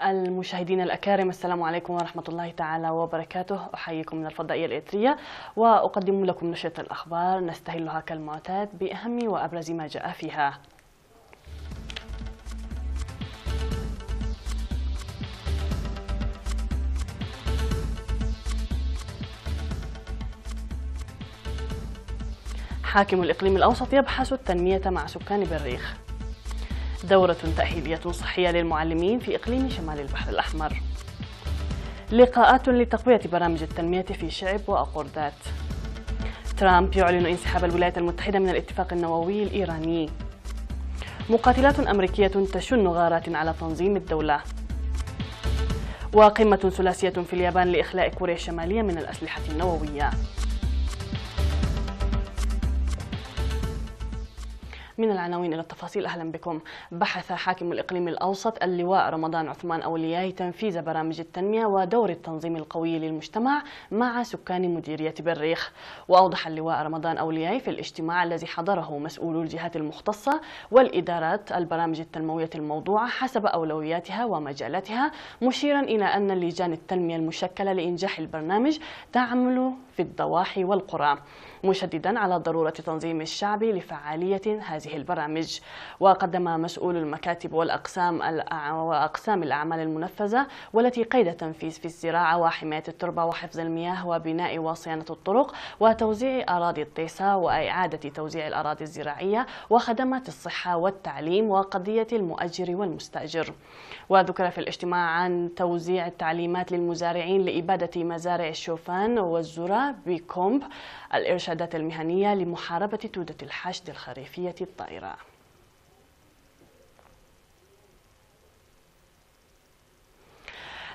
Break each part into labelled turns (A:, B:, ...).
A: المشاهدين الأكارم، السلام عليكم ورحمة الله تعالى وبركاته. أحييكم من الفضائية الإثرية وأقدم لكم نشرة الأخبار نستهلها كالمعتاد بأهم وأبرز ما جاء فيها. حاكم الإقليم الأوسط يبحث التنمية مع سكان بالريخ. دورة تأهيلية صحية للمعلمين في إقليم شمال البحر الأحمر. لقاءات لتقوية برامج التنمية في شعب وأقردات. ترامب يعلن انسحاب الولايات المتحدة من الاتفاق النووي الإيراني. مقاتلات أمريكية تشن غارات على تنظيم الدولة. وقمة ثلاثية في اليابان لإخلاء كوريا الشمالية من الأسلحة النووية. من العناوين إلى التفاصيل، أهلا بكم. بحث حاكم الإقليم الأوسط اللواء رمضان عثمان أولياي تنفيذ برامج التنمية ودور التنظيم القوي للمجتمع مع سكان مديرية بالريخ. وأوضح اللواء رمضان أولياي في الاجتماع الذي حضره مسؤولو الجهات المختصة والإدارات البرامج التنموية الموضوعة حسب أولوياتها ومجالاتها، مشيرا إلى أن لجان التنمية المشكلة لإنجاح البرنامج تعمل في الضواحي والقرى، مشددا على ضرورة تنظيم الشعب لفعالية هذه البرامج. وقدم مسؤول المكاتب وأقسام الأعمال المنفذة والتي قيد التنفيذ في الزراعة وحماية التربة وحفظ المياه وبناء وصيانة الطرق وتوزيع أراضي الطيسة وإعادة توزيع الأراضي الزراعية وخدمات الصحة والتعليم وقضية المؤجر والمستأجر. وذكر في الاجتماع عن توزيع التعليمات للمزارعين لإبادة مزارع الشوفان والذرة بكومب، الإرشادات المهنية لمحاربة دودة الحشد الخريفية الطائرة.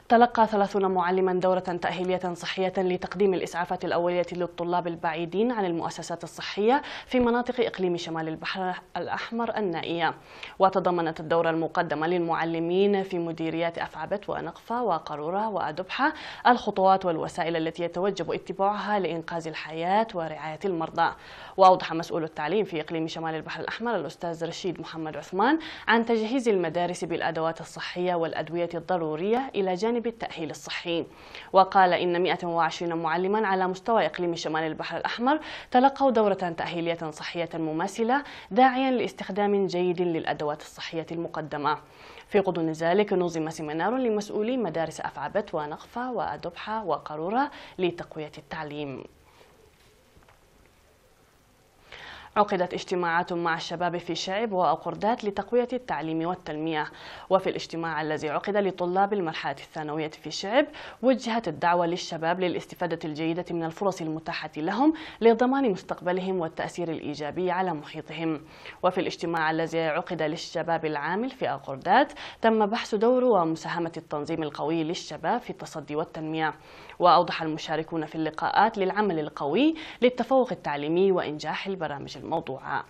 A: تلقى 30 معلما دورة تأهيلية صحية لتقديم الإسعافات الأولية للطلاب البعيدين عن المؤسسات الصحية في مناطق إقليم شمال البحر الأحمر النائية. وتضمنت الدورة المقدمة للمعلمين في مديريات أفعبت ونقفة وقارورة وأدبحة الخطوات والوسائل التي يتوجب اتباعها لإنقاذ الحياة ورعاية المرضى. وأوضح مسؤول التعليم في إقليم شمال البحر الأحمر الأستاذ رشيد محمد عثمان عن تجهيز المدارس بالأدوات الصحية والأدوية الضرورية إلى جانب التأهيل الصحي. وقال إن 120 معلما على مستوى إقليم شمال البحر الأحمر تلقوا دورة تأهيلية صحية مماثلة، داعيا لاستخدام جيد للأدوات الصحية المقدمة. في غضون ذلك نظم سيمينار لمسؤولي مدارس أفعبت ونقفة وأدبحة وقارورة لتقوية التعليم. عقدت اجتماعات مع الشباب في شعب وأقردات لتقوية التعليم والتنمية. وفي الاجتماع الذي عقد لطلاب المرحلة الثانوية في شعب وجهت الدعوة للشباب للاستفادة الجيدة من الفرص المتاحة لهم لضمان مستقبلهم والتأثير الإيجابي على محيطهم. وفي الاجتماع الذي عقد للشباب العامل في أقردات تم بحث دور ومساهمة التنظيم القوي للشباب في التصدي والتنمية. وأوضح المشاركون في اللقاءات للعمل القوي للتفوق التعليمي وإنجاح البرامج الموضوعة.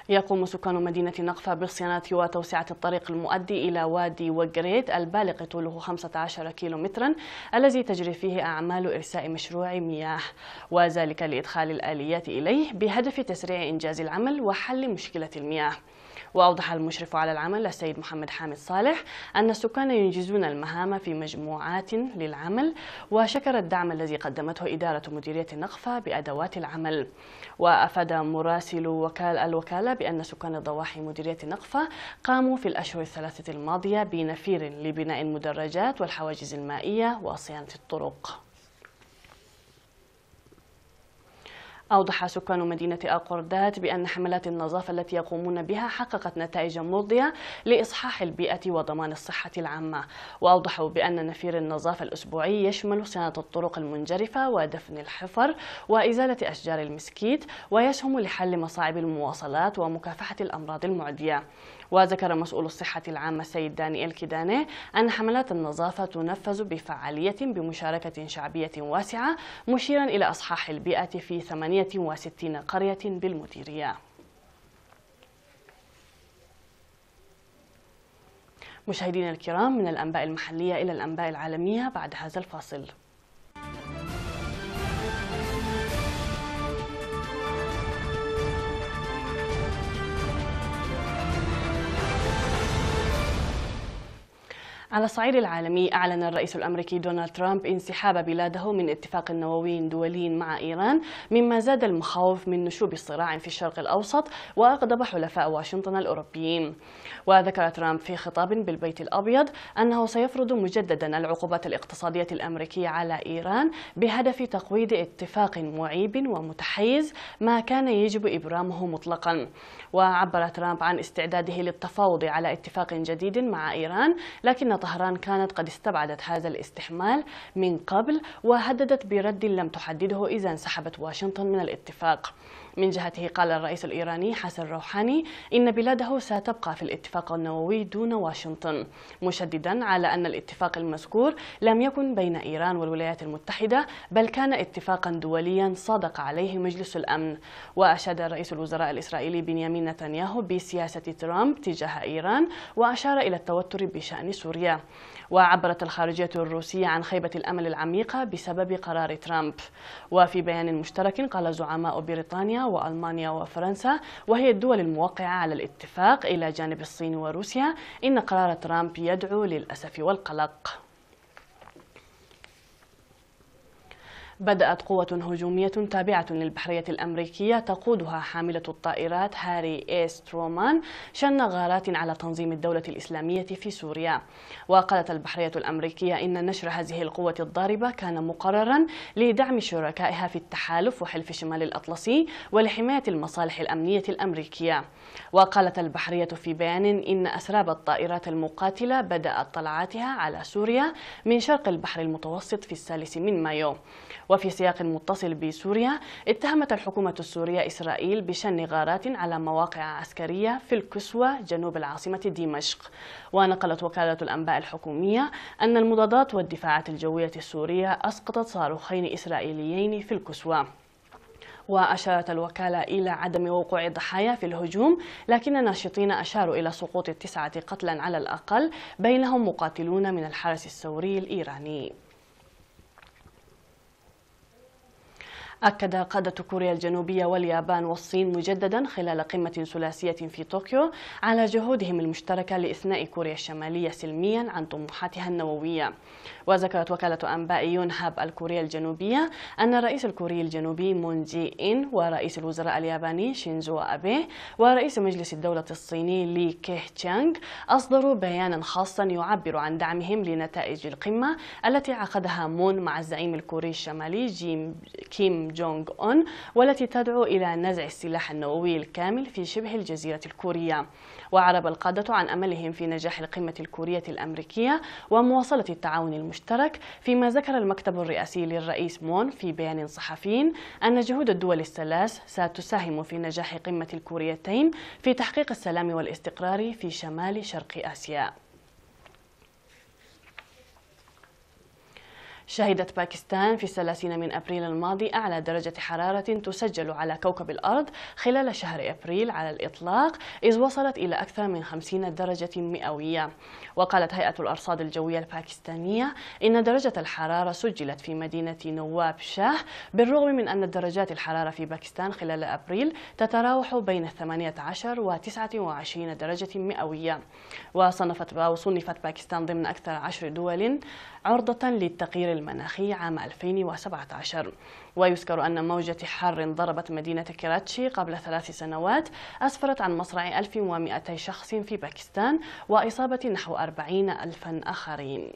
A: يقوم سكان مدينة نقفة بصيانة وتوسعة الطريق المؤدي إلى وادي وقريت البالغ طوله 15 كيلومترا الذي تجري فيه أعمال إرساء مشروع مياه، وذلك لإدخال الآليات إليه بهدف تسريع إنجاز العمل وحل مشكلة المياه. وأوضح المشرف على العمل السيد محمد حامد صالح أن السكان ينجزون المهام في مجموعات للعمل، وشكر الدعم الذي قدمته إدارة مديرية النقفة بأدوات العمل. وأفاد مراسل الوكالة بأن سكان ضواحي مديرية النقفة قاموا في الأشهر الثلاثة الماضية بنفير لبناء المدرجات والحواجز المائية وصيانة الطرق. أوضح سكان مدينة أقردات بأن حملات النظافة التي يقومون بها حققت نتائج مرضية لإصحاح البيئة وضمان الصحة العامة. وأوضحوا بأن نفير النظافة الأسبوعي يشمل صيانة الطرق المنجرفة ودفن الحفر وإزالة أشجار المسكيت، ويسهم لحل مصاعب المواصلات ومكافحة الأمراض المعدية. وذكر مسؤول الصحة العامة السيد دانيال كيداني أن حملات النظافة تنفذ بفعالية بمشاركة شعبية واسعة، مشيرا إلى إصحاح البيئة في 68 قرية بالمديرية. مشاهدينا الكرام، من الأنباء المحلية إلى الأنباء العالمية بعد هذا الفاصل. على الصعيد العالمي، أعلن الرئيس الأمريكي دونالد ترامب انسحاب بلاده من اتفاق نووي دولي مع إيران، مما زاد المخاوف من نشوب صراع في الشرق الأوسط وأغضب حلفاء واشنطن الأوروبيين. وذكر ترامب في خطاب بالبيت الأبيض أنه سيفرض مجددا العقوبات الاقتصادية الأمريكية على إيران بهدف تقويض اتفاق معيب ومتحيز ما كان يجب إبرامه مطلقا. وعبر ترامب عن استعداده للتفاوض على اتفاق جديد مع إيران، لكن طهران كانت قد استبعدت هذا الاستحمال من قبل وهددت برد لم تحدده إذا انسحبت واشنطن من الاتفاق. من جهته قال الرئيس الإيراني حسن روحاني إن بلاده ستبقى في الاتفاق النووي دون واشنطن، مشددا على أن الاتفاق المذكور لم يكن بين إيران والولايات المتحدة، بل كان اتفاقا دوليا صادق عليه مجلس الأمن. وأشاد رئيس الوزراء الإسرائيلي بنيامين نتنياهو بسياسة ترامب تجاه إيران، وأشار إلى التوتر بشأن سوريا. وعبرت الخارجية الروسية عن خيبة الأمل العميقة بسبب قرار ترامب. وفي بيان مشترك قال زعماء بريطانيا وألمانيا وفرنسا، وهي الدول الموقعة على الاتفاق إلى جانب الصين وروسيا، إن قرار ترامب يدعو للأسف والقلق. بدأت قوة هجومية تابعة للبحرية الأمريكية تقودها حاملة الطائرات هاري إيس ترومان شن غارات على تنظيم الدولة الإسلامية في سوريا. وقالت البحرية الأمريكية إن نشر هذه القوة الضاربة كان مقررا لدعم شركائها في التحالف وحلف شمال الأطلسي ولحماية المصالح الأمنية الأمريكية. وقالت البحرية في بيان إن أسراب الطائرات المقاتلة بدأت طلعاتها على سوريا من شرق البحر المتوسط في 3 مايو. وفي سياق متصل بسوريا، اتهمت الحكومة السورية إسرائيل بشن غارات على مواقع عسكرية في الكسوة جنوب العاصمة دمشق. ونقلت وكالة الأنباء الحكومية أن المضادات والدفاعات الجوية السورية أسقطت صاروخين إسرائيليين في الكسوة. وأشارت الوكالة إلى عدم وقوع ضحايا في الهجوم، لكن ناشطين أشاروا إلى سقوط 9 قتلى على الأقل، بينهم مقاتلون من الحرس الثوري الإيراني. أكد قادة كوريا الجنوبية واليابان والصين مجددا خلال قمة ثلاثية في طوكيو على جهودهم المشتركة لإثناء كوريا الشمالية سلميا عن طموحاتها النووية. وذكرت وكالة أنباء يونهاب الكورية الجنوبية أن الرئيس الكوري الجنوبي مون جي إن ورئيس الوزراء الياباني شينزو أبيه ورئيس مجلس الدولة الصيني لي كيه تشانغ أصدروا بيانا خاصا يعبر عن دعمهم لنتائج القمة التي عقدها مون مع الزعيم الكوري الشمالي كيم جونغ أون، والتي تدعو إلى نزع السلاح النووي الكامل في شبه الجزيرة الكورية. وعرب القادة عن أملهم في نجاح القمة الكورية الأمريكية ومواصلة التعاون المشترك، فيما ذكر المكتب الرئاسي للرئيس مون في بيان صحفي أن جهود الدول الثلاث ستساهم في نجاح قمة الكوريتين في تحقيق السلام والاستقرار في شمال شرق آسيا. شهدت باكستان في 30 من أبريل الماضي أعلى درجة حرارة تسجل على كوكب الأرض خلال شهر أبريل على الإطلاق، إذ وصلت إلى أكثر من 50 درجة مئوية. وقالت هيئة الأرصاد الجوية الباكستانية إن درجة الحرارة سجلت في مدينة نواب شاه، بالرغم من أن درجات الحرارة في باكستان خلال أبريل تتراوح بين 18 و 29 درجة مئوية. وصنفت باكستان ضمن أكثر 10 دول عرضة للتغيير المناخي عام 2017. ويذكر أن موجة حر ضربت مدينة كراتشي قبل 3 سنوات أسفرت عن مصرع 1200 شخص في باكستان وإصابة نحو 40,000 آخرين.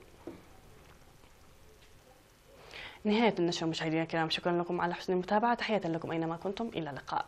A: نهاية النشرة مشاهدينا الكرام، شكرا لكم على حسن المتابعة، تحية لكم أينما كنتم، إلى اللقاء.